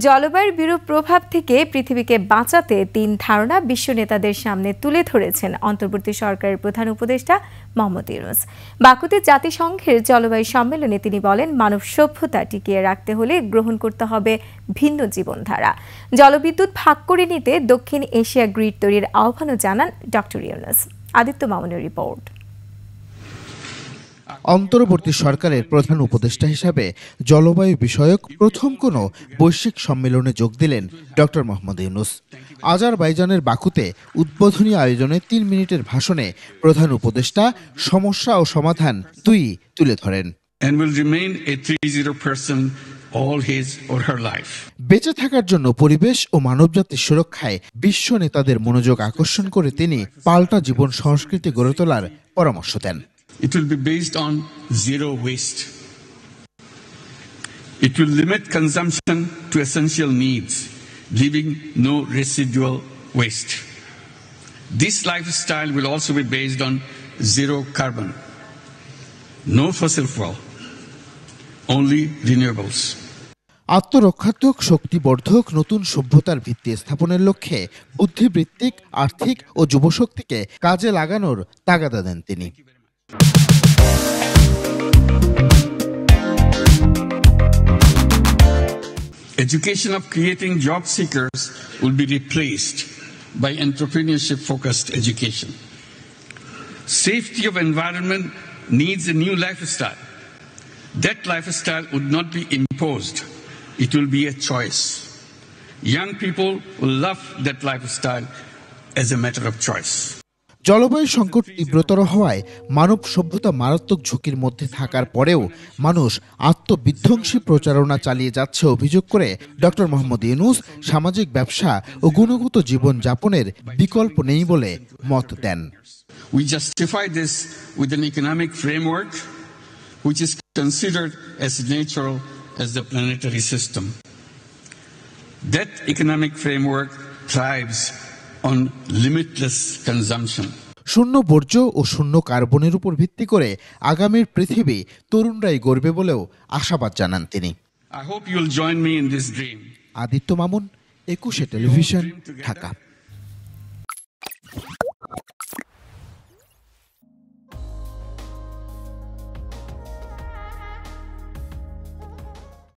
জলবায়ুর বিরূপ প্রভাব থেকে পৃথিবীকে বাঁচাতে ৩ ধারণা বিশ্ব নেতাদের সামনে তুলে ধরেছেন অন্তর্বর্তী সরকারের প্রধান উপদেষ্টা মোহাম্মদ ইউনূস। বাকুতে জাতিসংঘের জলবায়ু সম্মেলনে তিনি বলেন, মানব সভ্যতা টিকিয়ে রাখতে হলে গ্রহণ করতে হবে ভিন্ন জীবনধারা। জলবিদ্যুৎ ভাগ করে নিতে দক্ষিণ এশিয়া গ্রিড তৈরির আহ্বানও জানান ডক্টর ইউনূস। আদিত্য মামুনের রিপোর্ট। অন্তর্বর্তী সরকারের প্রধান উপদেষ্টা হিসাবে জলবায়ু বিষয়ক প্রথম কোনো বৈশ্বিক সম্মেলনে যোগ দিলেন ডক্টর মোহাম্মদ ইউনূস। আজারবাইজানের বাকুতে উদ্বোধনী আয়োজনে ৩ মিনিটের ভাষণে প্রধান উপদেষ্টা সমস্যা ও সমাধান দুই তুলে ধরেন। বেঁচে থাকার জন্য পরিবেশ ও মানবজাতির সুরক্ষায় বিশ্ব নেতাদের মনোযোগ আকর্ষণ করে তিনি পাল্টা জীবন সংস্কৃতি গড়ে তোলার পরামর্শ দেন। It will be based on zero waste. It will limit consumption to essential needs, leaving no residual waste. This lifestyle will also be based on zero carbon, no fossil fuel, only renewables. আত্মরক্ষাত্মক শক্তিবর্ধক নতুন সভ্যতার ভিত্তি স্থাপনের লক্ষ্যে বুদ্ধিবৃত্তিক, আর্থিক ও যুবশক্তিকে কাজে লাগানোর তাগাদা দেন তিনি। Education of creating job seekers will be replaced by entrepreneurship-focused education. Safety of environment needs a new lifestyle. That lifestyle would not be imposed. It will be a choice. Young people will love that lifestyle as a matter of choice. জলবায়ু সংকট তীব্রতর হওয়ায় মানব সভ্যতা মারাত্মক ঝুঁকির মধ্যে থাকার পরেও মানুষ আত্মবিধ্বংসী প্রচারণা চালিয়ে যাচ্ছে অভিযোগ করে ডক্টর মোহাম্মদ ইউনূস সামাজিক ব্যবসা ও গুণগত জীবন যাপনের বিকল্প নেই বলে মত দেন। We justify this with an economic framework which is considered as natural as the planetary system. That economic framework thrives on limitless consumption. শূন্য বর্জ্য ও শূন্য কার্বনের উপর ভিত্তি করে আগামীর পৃথিবী তরুণরাই গড়বে বলেও আশাবাদ জানান তিনি। I hope you'll join me in this dream. Aditya Mamun, 21 television, Dhaka.